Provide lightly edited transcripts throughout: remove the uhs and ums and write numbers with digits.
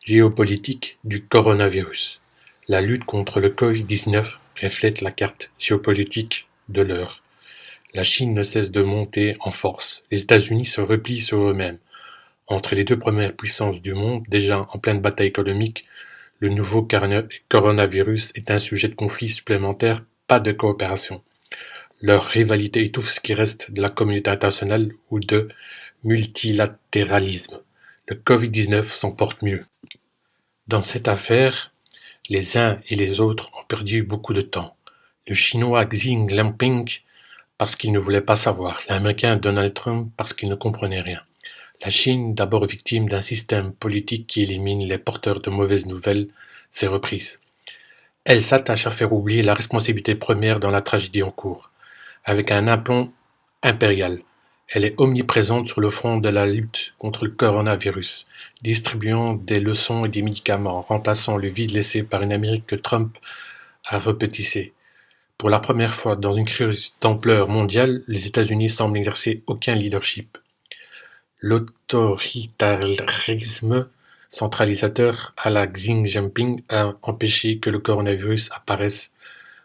Géopolitique du coronavirus: la lutte contre le Covid-19 reflète la carte géopolitique de l'heure. La Chine ne cesse de monter en force, les États-Unis se replient sur eux-mêmes. Entre les deux premières puissances du monde, déjà en pleine bataille économique, le nouveau coronavirus est un sujet de conflit supplémentaire, pas de coopération. Leur rivalité étouffe ce qui reste de la communauté internationale ou de multilatéralisme. Le Covid-19 s'en porte mieux. Dans cette affaire, les uns et les autres ont perdu beaucoup de temps. Le Chinois Xi Jinping parce qu'il ne voulait pas savoir, l'Américain Donald Trump parce qu'il ne comprenait rien. La Chine, d'abord victime d'un système politique qui élimine les porteurs de mauvaises nouvelles, s'est reprise. Elle s'attache à faire oublier la responsabilité première dans la tragédie en cours. Avec un aplomb impérial, elle est omniprésente sur le front de la lutte contre le coronavirus, distribuant des leçons et des médicaments, remplaçant le vide laissé par une Amérique que Trump a repetissée. Pour la première fois dans une crise d'ampleur mondiale, les États-Unis semblent n'exercer aucun leadership. L'autoritarisme centralisateur à la Xi Jinping a empêché que le coronavirus apparaisse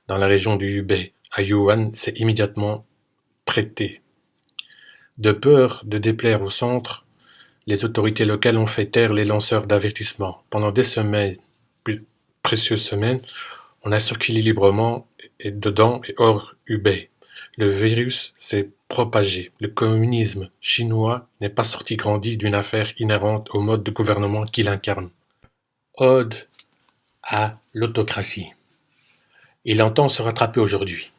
dans la région du Hubei. À Yuan, s'est immédiatement traité. De peur de déplaire au centre, les autorités locales ont fait taire les lanceurs d'avertissement. Pendant des semaines, précieuses semaines, on a circulé librement dedans et hors Hubei. Le virus s'est propagé. Le communisme chinois n'est pas sorti grandi d'une affaire inhérente au mode de gouvernement qu'il incarne. Ode à l'autocratie. Il entend se rattraper aujourd'hui.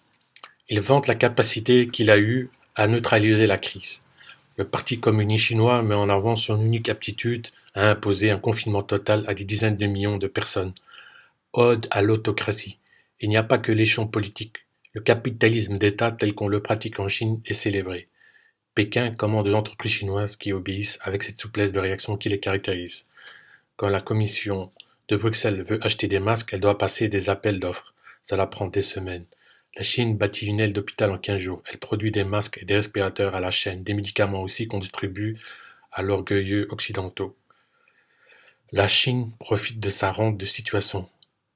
Il vante la capacité qu'il a eue à neutraliser la crise. Le Parti communiste chinois met en avant son unique aptitude à imposer un confinement total à des dizaines de millions de personnes. Ode à l'autocratie. Il n'y a pas que l'échelon politique. Le capitalisme d'État tel qu'on le pratique en Chine est célébré. Pékin commande aux entreprises chinoises qui obéissent avec cette souplesse de réaction qui les caractérise. Quand la Commission de Bruxelles veut acheter des masques, elle doit passer des appels d'offres. Cela prend des semaines. La Chine bâtit une aile d'hôpital en 15 jours. Elle produit des masques et des respirateurs à la chaîne, des médicaments aussi qu'on distribue à l'orgueilleux occidentaux. La Chine profite de sa rente de situation.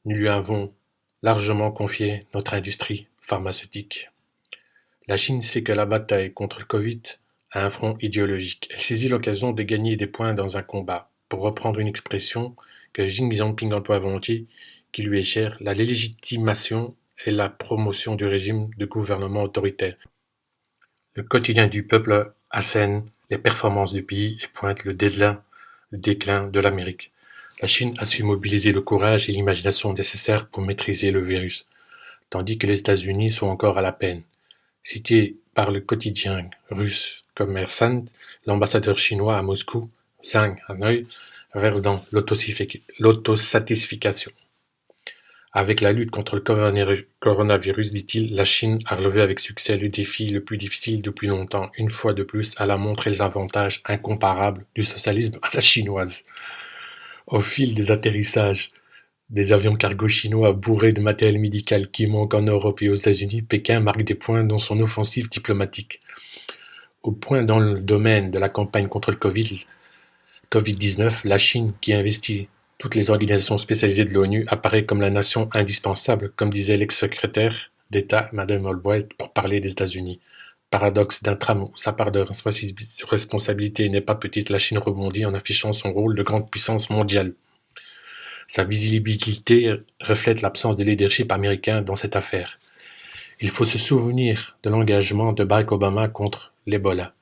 Nous lui avons largement confié notre industrie pharmaceutique. La Chine sait que la bataille contre le Covid a un front idéologique. Elle saisit l'occasion de gagner des points dans un combat. Pour reprendre une expression que Xi Jinping emploie volontiers, qui lui est chère, la légitimation et la promotion du régime de gouvernement autoritaire. Le quotidien du peuple assène les performances du pays et pointe le déclin de l'Amérique. La Chine a su mobiliser le courage et l'imagination nécessaires pour maîtriser le virus, tandis que les États-Unis sont encore à la peine. Cité par le quotidien russe Kommersant, l'ambassadeur chinois à Moscou, Zhang Hanoï, verse dans l'autosatisfaction. Avec la lutte contre le coronavirus, dit-il, la Chine a relevé avec succès le défi le plus difficile depuis longtemps. Une fois de plus, elle a montré les avantages incomparables du socialisme à la chinoise. Au fil des atterrissages des avions cargo chinois bourrés de matériel médical qui manquent en Europe et aux États-Unis, Pékin marque des points dans son offensive diplomatique. Au point dans le domaine de la campagne contre le Covid-19, la Chine, qui investit toutes les organisations spécialisées de l'ONU, apparaît comme la nation indispensable, comme disait l'ex-secrétaire d'État Madeleine Albright pour parler des États-Unis. Paradoxe d'un tram où sa part de responsabilité n'est pas petite, la Chine rebondit en affichant son rôle de grande puissance mondiale. Sa visibilité reflète l'absence de leadership américain dans cette affaire. Il faut se souvenir de l'engagement de Barack Obama contre l'Ebola.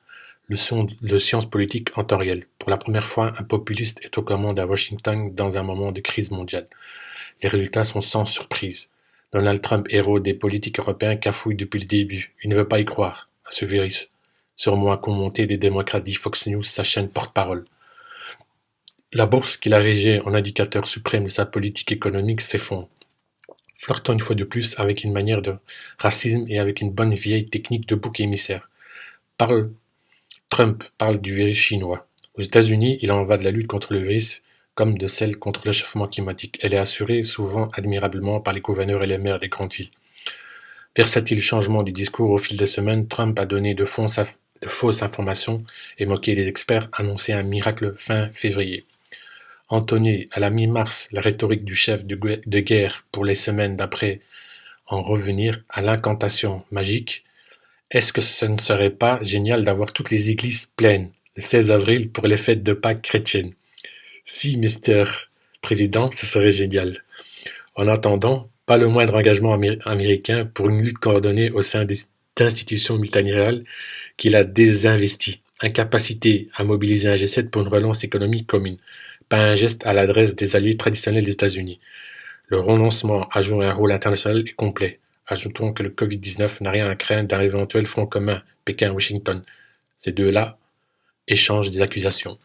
Le science politique en temps réel. Pour la première fois, un populiste est aux commandes à Washington dans un moment de crise mondiale. Les résultats sont sans surprise. Donald Trump, héros des politiques européens, cafouille depuis le début. Il ne veut pas y croire, à ce virus. Sûrement commenté des démocrates dit Fox News, sa chaîne porte-parole. La bourse, qu'il a érigée en indicateur suprême de sa politique économique, s'effondre, flirtant une fois de plus avec une manière de racisme et avec une bonne vieille technique de bouc émissaire. Trump parle du virus chinois. Aux États-Unis, il en va de la lutte contre le virus comme de celle contre le réchauffement climatique. Elle est assurée souvent admirablement par les gouverneurs et les maires des grandes villes. Versatile changement du discours au fil des semaines, Trump a donné de fausses informations et moqué les experts, annoncé un miracle fin février. entonner à la mi-mars la rhétorique du chef de guerre pour les semaines d'après en revenir à l'incantation magique, est-ce que ce ne serait pas génial d'avoir toutes les églises pleines le 16 avril pour les fêtes de Pâques chrétiennes? Si, Mister Président, ce serait génial. En attendant, pas le moindre engagement américain pour une lutte coordonnée au sein d'institutions multilatérales qu'il a désinvesties. Incapacité à mobiliser un G7 pour une relance économique commune. Pas un geste à l'adresse des alliés traditionnels des États-Unis. Le renoncement à jouer un rôle international est complet. Ajoutons que le Covid-19 n'a rien à craindre d'un éventuel front commun Pékin-Washington. Ces deux-là échangent des accusations.